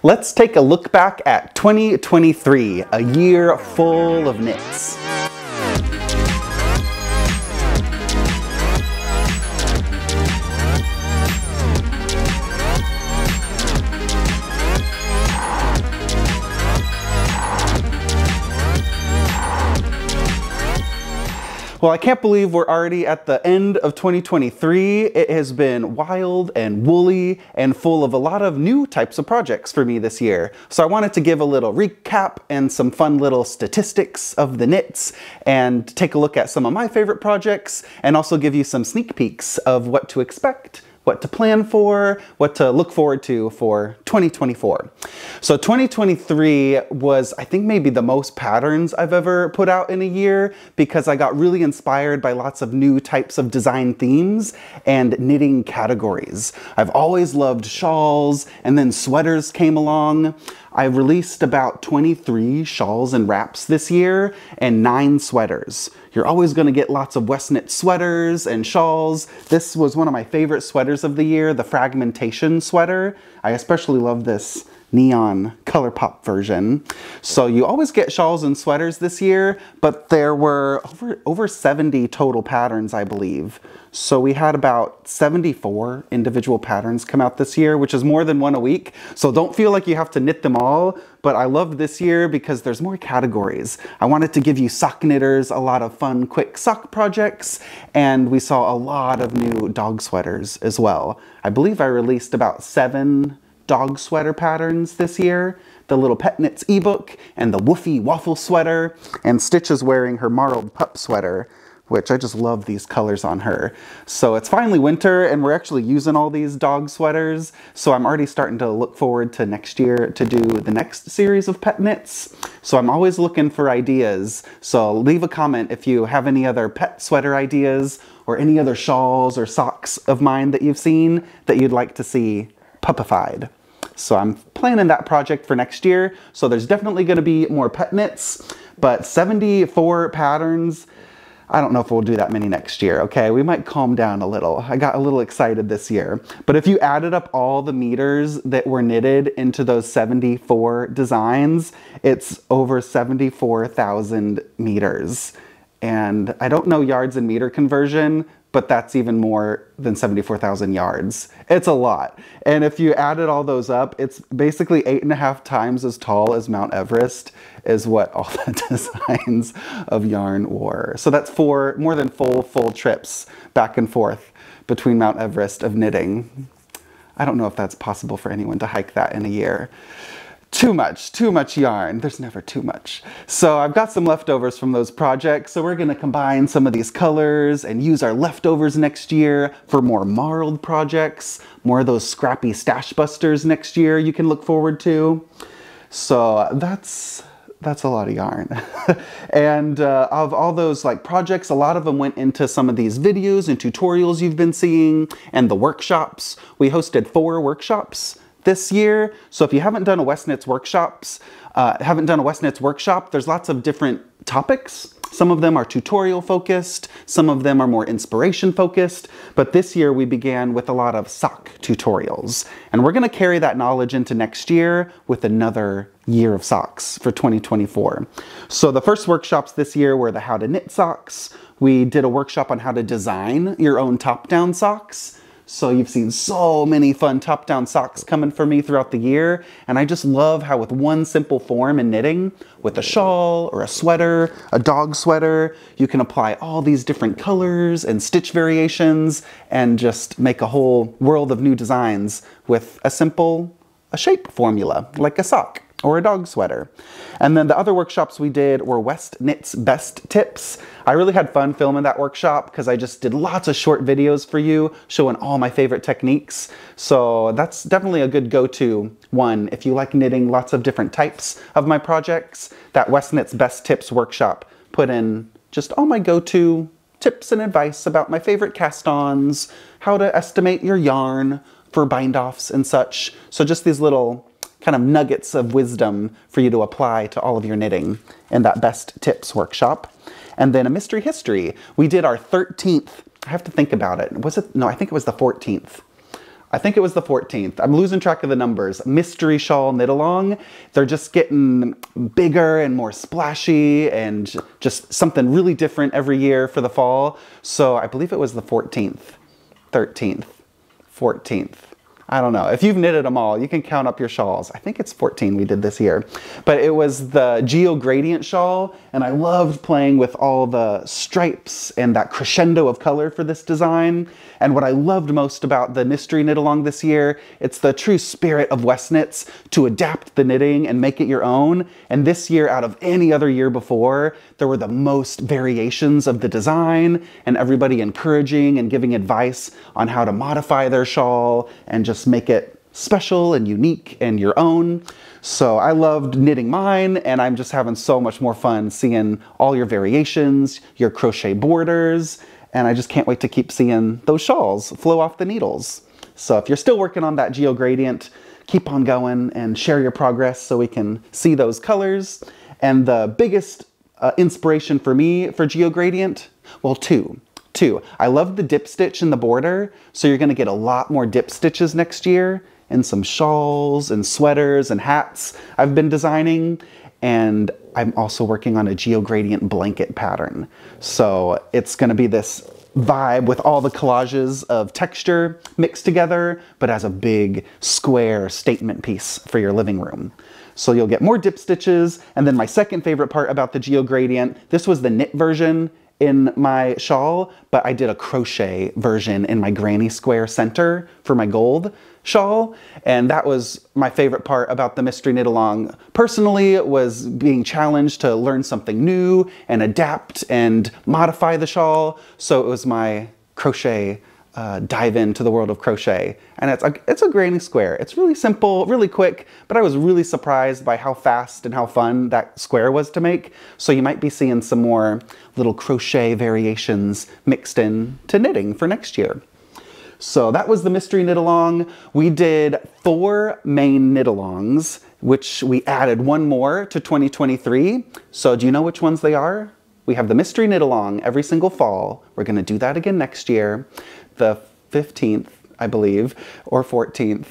Let's take a look back at 2023, a year full of knits. Well, I can't believe we're already at the end of 2023. It has been wild and woolly and full of a lot of new types of projects for me this year. So I wanted to give a little recap and some fun little statistics of the knits and take a look at some of my favorite projects and also give you some sneak peeks of what to expect, what to plan for, what to look forward to for 2024. So 2023 was, I think, maybe the most patterns I've ever put out in a year because I got really inspired by lots of new types of design themes and knitting categories. I've always loved shawls, and then sweaters came along. I released about 23 shawls and wraps this year and 9 sweaters. You're always going to get lots of Westknits sweaters and shawls. This was one of my favorite sweaters of the year, the fragmentation sweater. I especially love this neon color pop version. So you always get shawls and sweaters this year, but there were over 70 total patterns, I believe. So we had about 74 individual patterns come out this year, which is more than one a week. So don't feel like you have to knit them all, but I loved this year because there's more categories. I wanted to give you sock knitters a lot of fun, quick sock projects, and we saw a lot of new dog sweaters as well. I believe I released about 7 dog sweater patterns this year. The little Pet Knits ebook and the Woofy Waffle sweater, and Stitch is wearing her Marled Pup sweater, which I just love these colors on her. So it's finally winter and we're actually using all these dog sweaters. So I'm already starting to look forward to next year to do the next series of pet knits. So I'm always looking for ideas. So leave a comment if you have any other pet sweater ideas or any other shawls or socks of mine that you've seen that you'd like to see pupified. So I'm planning that project for next year. So there's definitely going to be more pet knits, but 74 patterns, I don't know if we'll do that many next year, okay? We might calm down a little. I got a little excited this year. But if you added up all the meters that were knitted into those 74 designs, it's over 74,000 meters. And I don't know yards and meter conversion, but that's even more than 74,000 yards. It's a lot. And if you added all those up, it's basically 8.5 times as tall as Mount Everest is what all the designs of yarn were. So that's more than full trips back and forth between Mount Everest of knitting. I don't know if that's possible for anyone to hike that in a year. Too much yarn. There's never too much. So I've got some leftovers from those projects. So we're going to combine some of these colors and use our leftovers next year for more marled projects, more of those scrappy stash busters next year you can look forward to. So that's a lot of yarn. And of all those projects, a lot of them went into some of these videos and tutorials you've been seeing and the workshops. We hosted 4 workshops this year. So if you haven't done a Westknits workshop, there's lots of different topics. Some of them are tutorial focused, some of them are more inspiration focused, but this year we began with a lot of sock tutorials. And we're gonna carry that knowledge into next year with another year of socks for 2024. So the first workshops this year were the how to knit socks. We did a workshop on how to design your own top-down socks. So you've seen so many fun top-down socks coming for me throughout the year, and I just love how with one simple form in knitting, with a shawl or a sweater, a dog sweater, you can apply all these different colors and stitch variations and just make a whole world of new designs with a shape formula, like a sock or a dog sweater. And then the other workshops we did were Westknits Best Tips. I really had fun filming that workshop because I just did lots of short videos for you showing all my favorite techniques. So that's definitely a good go-to one if you like knitting lots of different types of my projects. That Westknits Best Tips workshop put in just all my go-to tips and advice about my favorite cast-ons, how to estimate your yarn for bind-offs and such. So just these little kind of nuggets of wisdom for you to apply to all of your knitting in that Best Tips workshop. And then a mystery history. We did our 13th, I have to think about it. Was it? No, I think it was the 14th. I think it was the 14th. I'm losing track of the numbers. Mystery shawl knit along. They're just getting bigger and more splashy and just something really different every year for the fall. So I believe it was the 14th, 13th, 14th. I don't know. If you've knitted them all, you can count up your shawls. I think it's 14 we did this year. But it was the Geo Gradient shawl, and I loved playing with all the stripes and that crescendo of color for this design. And what I loved most about the mystery knit along this year, it's the true spirit of Westknits to adapt the knitting and make it your own. And this year, out of any other year before, there were the most variations of the design and everybody encouraging and giving advice on how to modify their shawl and just make it special and unique and your own. So I loved knitting mine, and I'm just having so much more fun seeing all your variations, your crochet borders, and I just can't wait to keep seeing those shawls flow off the needles. So if you're still working on that Geo Gradient, keep on going and share your progress so we can see those colors. And the biggest inspiration for me for Geo Gradient, well, two. I love the dip stitch in the border, so you're going to get a lot more dip stitches next year in some shawls and sweaters and hats I've been designing. And I'm also working on a Geo Gradient blanket pattern. So it's going to be this vibe with all the collages of texture mixed together, but as a big square statement piece for your living room. So you'll get more dip stitches. And then my second favorite part about the Geo Gradient, this was the knit version in my shawl, but I did a crochet version in my granny square center for my gold shawl. And that was my favorite part about the mystery knit along. Personally, it was being challenged to learn something new and adapt and modify the shawl. So it was my crochet dive into the world of crochet. And it's a granny square. It's really simple, really quick, but I was really surprised by how fast and how fun that square was to make. So you might be seeing some more little crochet variations mixed in to knitting for next year. So that was the mystery knit along. We did 4 main knit alongs, which we added one more to 2023. So do you know which ones they are? We have the mystery knit along every single fall. We're going to do that again next year. The 15th, I believe, or 14th.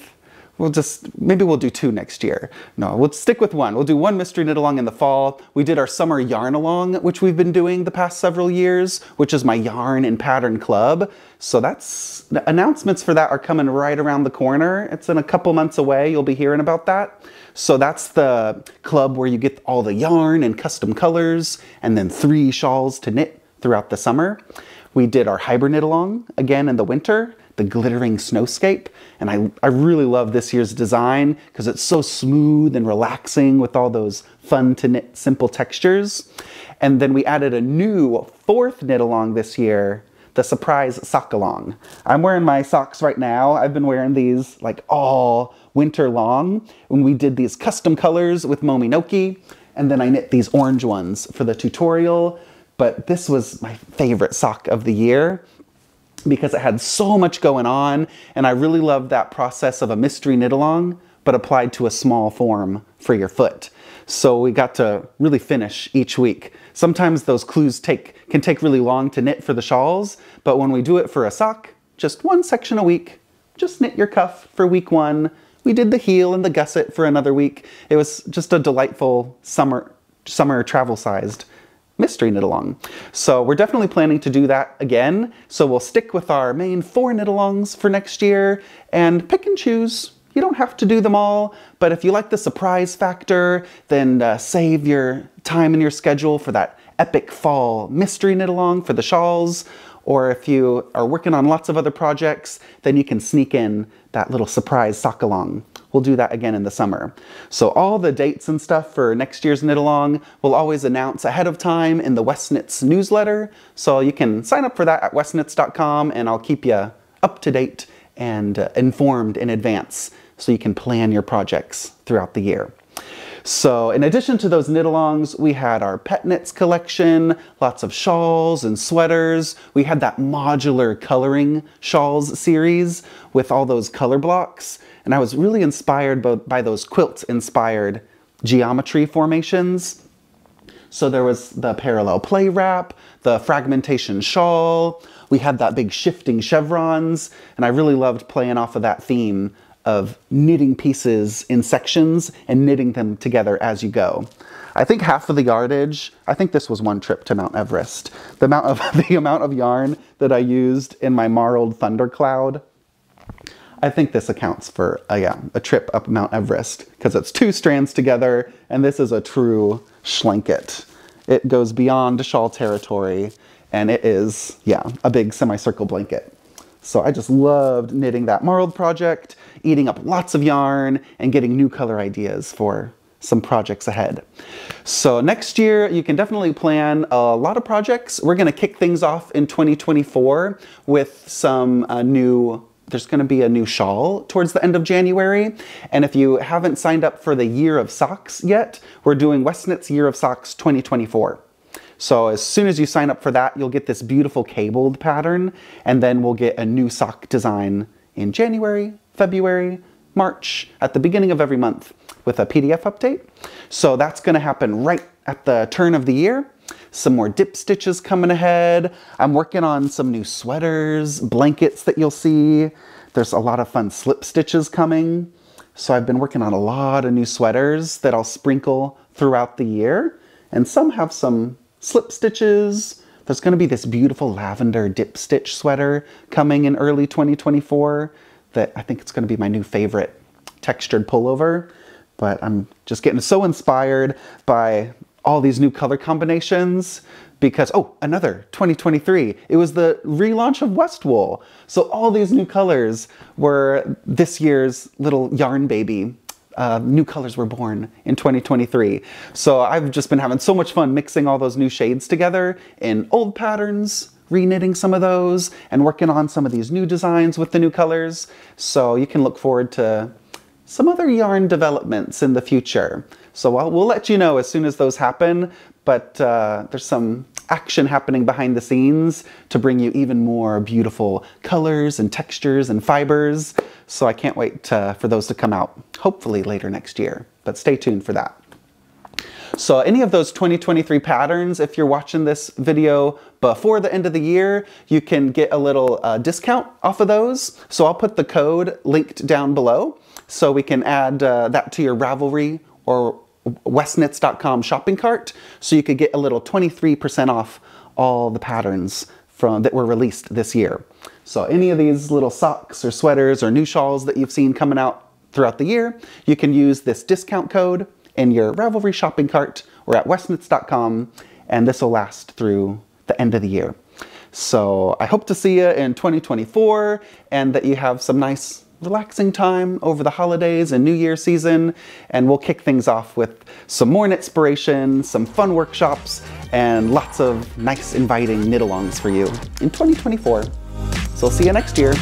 Maybe we'll do 2 next year. No, we'll stick with 1. We'll do 1 mystery knit along in the fall. We did our summer yarn along, which we've been doing the past several years, which is my yarn and pattern club. So the announcements for that are coming right around the corner. It's in a couple months away. You'll be hearing about that. So that's the club where you get all the yarn and custom colors and then 3 shawls to knit throughout the summer. We did our hybrid knit along again in the winter, the glittering snowscape. And I really love this year's design because it's so smooth and relaxing with all those fun to knit simple textures. And then we added a new 4th knit along this year, the surprise sock along. I'm wearing my socks right now. I've been wearing these like all winter long when we did these custom colors with Mominoki. And then I knit these orange ones for the tutorial. But this was my favorite sock of the year because it had so much going on, and I really loved that process of a mystery knit along, but applied to a small form for your foot. So we got to really finish each week. Sometimes those clues can take really long to knit for the shawls, but when we do it for a sock, just 1 section a week, just knit your cuff for week 1. We did the heel and the gusset for another week. It was just a delightful summer travel-sized mystery knit along. So we're definitely planning to do that again. So we'll stick with our main 4 knit alongs for next year and pick and choose. You don't have to do them all, but if you like the surprise factor, then save your time in your schedule for that epic fall mystery knit along for the shawls. Or if you are working on lots of other projects, then you can sneak in that little surprise sock along. We'll do that again in the summer. So all the dates and stuff for next year's knit along we'll always announce ahead of time in the Westknits newsletter. So you can sign up for that at westknits.com, and I'll keep you up to date and informed in advance so you can plan your projects throughout the year. So in addition to those knit-alongs, we had our pet knits collection, lots of shawls and sweaters. We had that modular coloring shawls series with all those color blocks. And I was really inspired by those quilt-inspired geometry formations. So there was the parallel play wrap, the fragmentation shawl, we had that big shifting chevrons, and I really loved playing off of that theme of knitting pieces in sections and knitting them together as you go. I think half of the yardage, I think this was one trip to Mount Everest. The amount of yarn that I used in my marled thundercloud, I think this accounts for a trip up Mount Everest, because it's 2 strands together, and this is a true schlanket. It goes beyond shawl territory, and it is, a big semicircle blanket. So I just loved knitting that marled project, eating up lots of yarn, and getting new color ideas for some projects ahead. So next year, you can definitely plan a lot of projects. We're gonna kick things off in 2024 with some there's gonna be a new shawl towards the end of January. And if you haven't signed up for the Year of Socks yet, we're doing Westknits Year of Socks 2024. So as soon as you sign up for that, you'll get this beautiful cabled pattern, and then we'll get a new sock design in January, February, March, at the beginning of every month with a PDF update. So that's gonna happen right at the turn of the year. Some more dip stitches coming ahead. I'm working on some new sweaters, blankets that you'll see. There's a lot of fun slip stitches coming. So I've been working on a lot of new sweaters that I'll sprinkle throughout the year. And some have some slip stitches. There's gonna be this beautiful lavender dip stitch sweater coming in early 2024 that I think it's gonna be my new favorite textured pullover. But I'm just getting so inspired by all these new color combinations because, another 2023, it was the relaunch of Westwool. So all these new colors were this year's little yarn baby. New colors were born in 2023. So I've just been having so much fun mixing all those new shades together in old patterns, reknitting some of those, and working on some of these new designs with the new colors. So you can look forward to some other yarn developments in the future. So we'll let you know as soon as those happen, but there's some action happening behind the scenes to bring you even more beautiful colors and textures and fibers. So I can't wait for those to come out, hopefully later next year, but stay tuned for that. So any of those 2023 patterns, if you're watching this video before the end of the year, you can get a little discount off of those. So I'll put the code linked down below so we can add that to your Ravelry or Westknits.com shopping cart, so you could get a little 23% off all the patterns that were released this year. So any of these little socks or sweaters or new shawls that you've seen coming out throughout the year, you can use this discount code in your Ravelry shopping cart or at Westknits.com, and this will last through the end of the year. So I hope to see you in 2024 and that you have some nice relaxing time over the holidays and New Year season, and we'll kick things off with some more knitspiration, some fun workshops, and lots of nice inviting knit-alongs for you in 2024. So I'll see you next year.